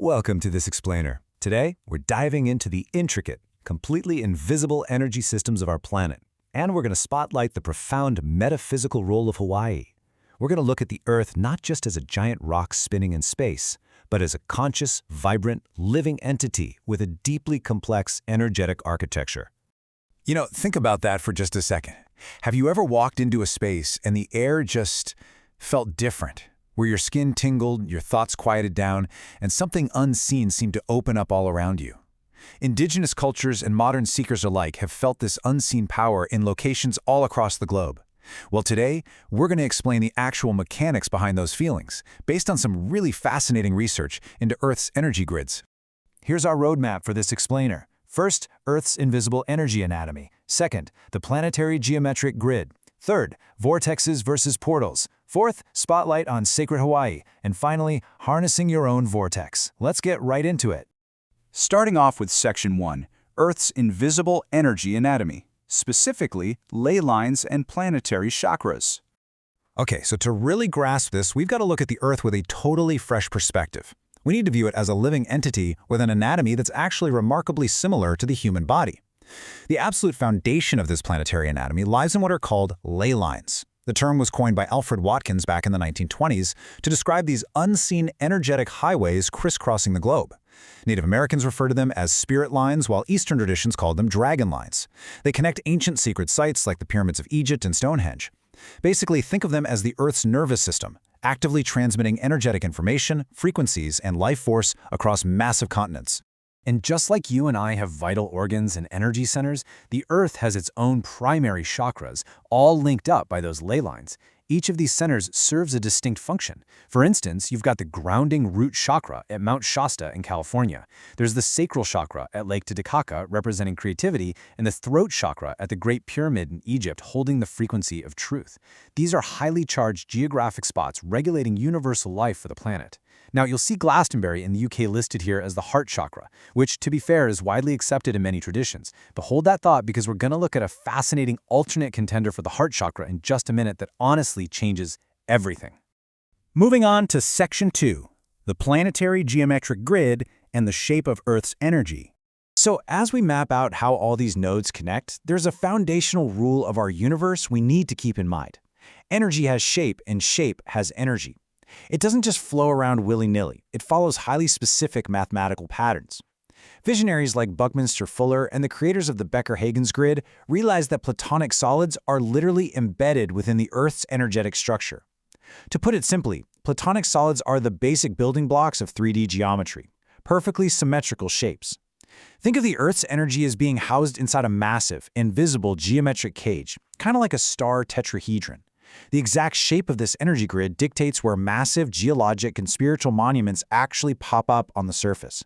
Welcome to this explainer. Today, we're diving into the intricate, completely invisible energy systems of our planet. And we're going to spotlight the profound metaphysical role of Hawaii. We're going to look at the Earth not just as a giant rock spinning in space, but as a conscious, vibrant, living entity with a deeply complex energetic architecture. Think about that for just a second. Have you ever walked into a space and the air just felt different? Where your skin tingled, your thoughts quieted down, and something unseen seemed to open up all around you. Indigenous cultures and modern seekers alike have felt this unseen power in locations all across the globe. Well, today, we're going to explain the actual mechanics behind those feelings, based on some really fascinating research into Earth's energy grids. Here's our roadmap for this explainer. First, Earth's invisible energy anatomy. Second, the planetary geometric grid. Third, vortexes versus portals. Fourth, spotlight on sacred Hawaii. And finally, harnessing your own vortex. Let's get right into it. Starting off with Section 1, Earth's invisible energy anatomy, specifically ley lines and planetary chakras. Okay, so to really grasp this, we've got to look at the Earth with a totally fresh perspective. We need to view it as a living entity with an anatomy that's actually remarkably similar to the human body. The absolute foundation of this planetary anatomy lies in what are called ley lines. The term was coined by Alfred Watkins back in the 1920s to describe these unseen energetic highways crisscrossing the globe. Native Americans refer to them as spirit lines, while Eastern traditions called them dragon lines. They connect ancient secret sites like the pyramids of Egypt and Stonehenge. Basically, think of them as the Earth's nervous system, actively transmitting energetic information, frequencies, and life force across massive continents. And just like you and I have vital organs and energy centers, the Earth has its own primary chakras, all linked up by those ley lines. Each of these centers serves a distinct function. For instance, you've got the grounding root chakra at Mount Shasta in California. There's the sacral chakra at Lake Titicaca representing creativity, and the throat chakra at the Great Pyramid in Egypt holding the frequency of truth. These are highly charged geographic spots regulating universal life for the planet. Now, you'll see Glastonbury in the UK listed here as the Heart Chakra, which, to be fair, is widely accepted in many traditions. But hold that thought because we're going to look at a fascinating alternate contender for the Heart Chakra in just a minute that honestly changes everything. Moving on to Section 2, the planetary geometric grid and the shape of Earth's energy. So as we map out how all these nodes connect, there's a foundational rule of our universe we need to keep in mind. Energy has shape, and shape has energy. It doesn't just flow around willy-nilly. It follows highly specific mathematical patterns. Visionaries like Buckminster Fuller and the creators of the Becker-Huygens grid realized that platonic solids are literally embedded within the Earth's energetic structure. To put it simply, platonic solids are the basic building blocks of 3D geometry, perfectly symmetrical shapes. Think of the Earth's energy as being housed inside a massive, invisible geometric cage, kind of like a star tetrahedron. The exact shape of this energy grid dictates where massive geologic and spiritual monuments actually pop up on the surface.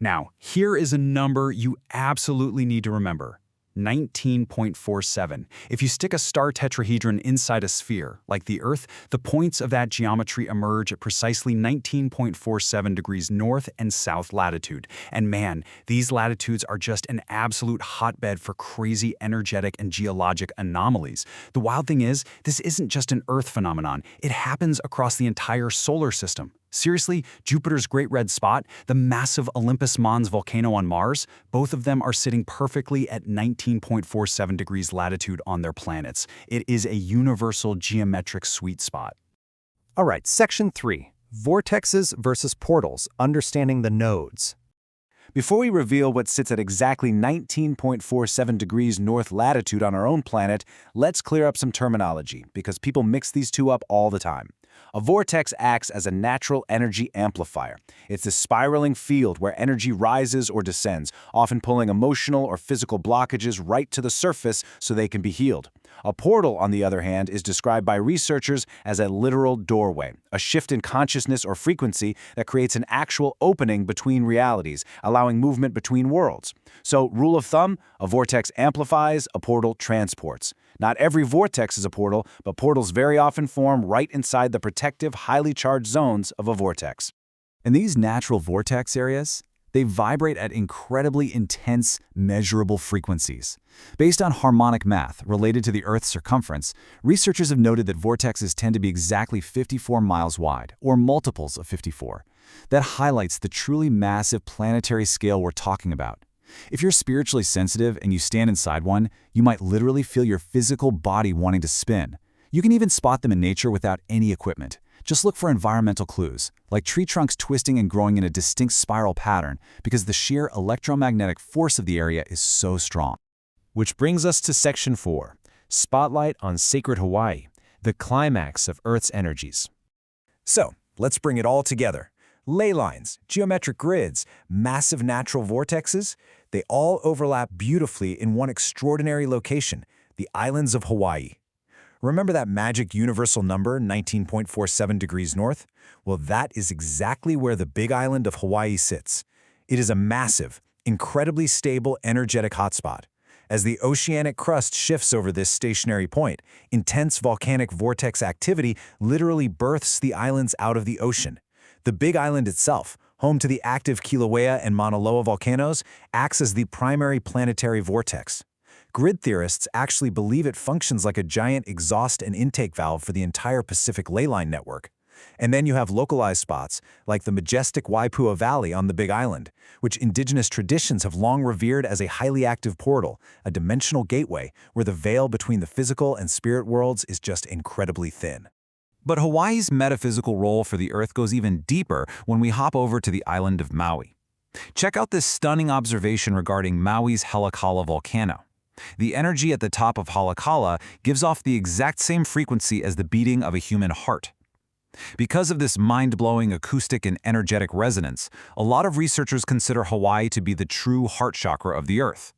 Now, here is a number you absolutely need to remember. 19.47. If you stick a star tetrahedron inside a sphere, like the Earth, the points of that geometry emerge at precisely 19.47 degrees north and south latitude. And man, these latitudes are just an absolute hotbed for crazy energetic and geologic anomalies. The wild thing is, this isn't just an Earth phenomenon. It happens across the entire solar system. Seriously, Jupiter's Great Red Spot, the massive Olympus Mons volcano on Mars, both of them are sitting perfectly at 19.47 degrees latitude on their planets. It is a universal geometric sweet spot. All right, Section 3, Vortexes versus Portals, Understanding the Nodes. Before we reveal what sits at exactly 19.47 degrees north latitude on our own planet, let's clear up some terminology, because people mix these two up all the time. A vortex acts as a natural energy amplifier. It's a spiraling field where energy rises or descends, often pulling emotional or physical blockages right to the surface so they can be healed. A portal, on the other hand, is described by researchers as a literal doorway, a shift in consciousness or frequency that creates an actual opening between realities, allowing movement between worlds. So, rule of thumb, a vortex amplifies, a portal transports. Not every vortex is a portal, but portals very often form right inside the protective, highly charged zones of a vortex. In these natural vortex areas, they vibrate at incredibly intense, measurable frequencies. Based on harmonic math related to the Earth's circumference, researchers have noted that vortexes tend to be exactly 54 miles wide, or multiples of 54. That highlights the truly massive planetary scale we're talking about. If you're spiritually sensitive and you stand inside one, you might literally feel your physical body wanting to spin. You can even spot them in nature without any equipment. Just look for environmental clues, like tree trunks twisting and growing in a distinct spiral pattern, because the sheer electromagnetic force of the area is so strong. Which brings us to Section 4, Spotlight on Sacred Hawaii, the climax of Earth's energies. So, let's bring it all together. Ley lines, geometric grids, massive natural vortexes, they all overlap beautifully in one extraordinary location, the islands of Hawaii. Remember that magic universal number, 19.47 degrees north? Well, that is exactly where the big island of Hawaii sits. It is a massive, incredibly stable, energetic hotspot. As the oceanic crust shifts over this stationary point, intense volcanic vortex activity literally births the islands out of the ocean. The Big Island itself, home to the active Kilauea and Mauna Loa volcanoes, acts as the primary planetary vortex. Grid theorists actually believe it functions like a giant exhaust and intake valve for the entire Pacific ley line network. And then you have localized spots, like the majestic Waipua Valley on the Big Island, which indigenous traditions have long revered as a highly active portal, a dimensional gateway where the veil between the physical and spirit worlds is just incredibly thin. But Hawaii's metaphysical role for the Earth goes even deeper when we hop over to the island of Maui. Check out this stunning observation regarding Maui's Haleakala Volcano. The energy at the top of Haleakala gives off the exact same frequency as the beating of a human heart. Because of this mind-blowing acoustic and energetic resonance, a lot of researchers consider Hawaii to be the true heart chakra of the Earth.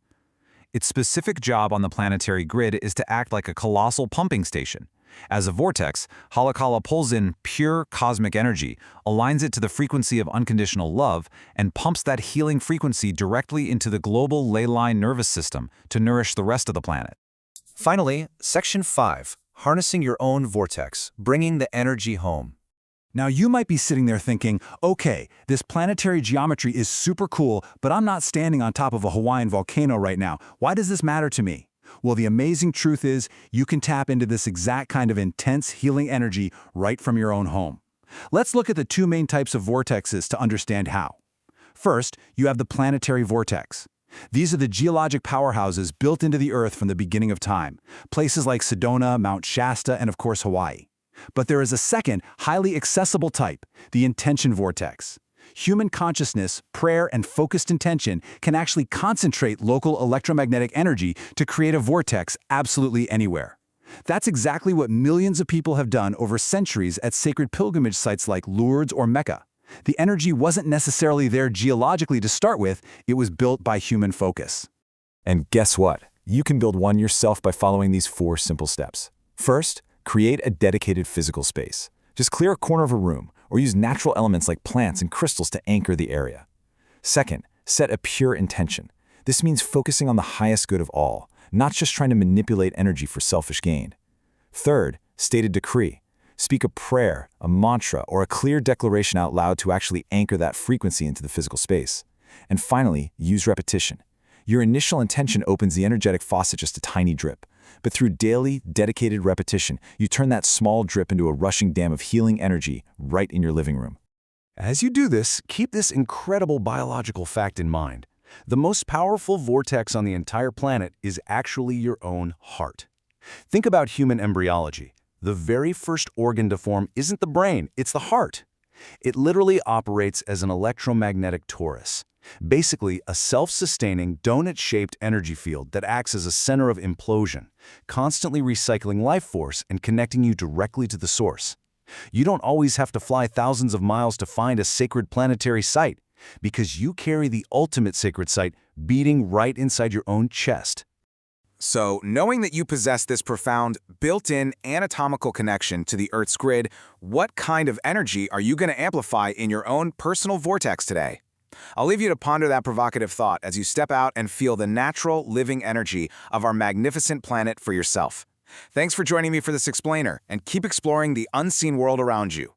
Its specific job on the planetary grid is to act like a colossal pumping station. As a vortex, Haleakala pulls in pure cosmic energy, aligns it to the frequency of unconditional love, and pumps that healing frequency directly into the global ley line nervous system to nourish the rest of the planet. Finally, Section 5, Harnessing Your Own Vortex, Bringing the Energy Home. Now you might be sitting there thinking, okay, this planetary geometry is super cool, but I'm not standing on top of a Hawaiian volcano right now. Why does this matter to me? Well, the amazing truth is you can tap into this exact kind of intense healing energy right from your own home. Let's look at the two main types of vortexes to understand how. First, you have the planetary vortex. These are the geologic powerhouses built into the Earth from the beginning of time, places like Sedona, Mount Shasta, and of course Hawaii. But there is a second, highly accessible type, the intention vortex. Human consciousness, prayer, and focused intention can actually concentrate local electromagnetic energy to create a vortex absolutely anywhere. That's exactly what millions of people have done over centuries at sacred pilgrimage sites like Lourdes or Mecca. The energy wasn't necessarily there geologically to start with, it was built by human focus. And guess what? You can build one yourself by following these 4 simple steps. First, create a dedicated physical space. Just clear a corner of a room, or use natural elements like plants and crystals to anchor the area. Second, set a pure intention. This means focusing on the highest good of all, not just trying to manipulate energy for selfish gain. Third, state a decree. Speak a prayer, a mantra, or a clear declaration out loud to actually anchor that frequency into the physical space. And finally, use repetition. Your initial intention opens the energetic faucet just a tiny drip, but through daily, dedicated repetition, you turn that small drip into a rushing dam of healing energy right in your living room. As you do this, keep this incredible biological fact in mind. The most powerful vortex on the entire planet is actually your own heart. Think about human embryology. The very first organ to form isn't the brain, it's the heart. It literally operates as an electromagnetic torus. Basically, a self-sustaining, donut-shaped energy field that acts as a center of implosion, constantly recycling life force and connecting you directly to the source. You don't always have to fly thousands of miles to find a sacred planetary site, because you carry the ultimate sacred site beating right inside your own chest. So, knowing that you possess this profound, built-in anatomical connection to the Earth's grid, what kind of energy are you going to amplify in your own personal vortex today? I'll leave you to ponder that provocative thought as you step out and feel the natural, living energy of our magnificent planet for yourself. Thanks for joining me for this explainer, and keep exploring the unseen world around you.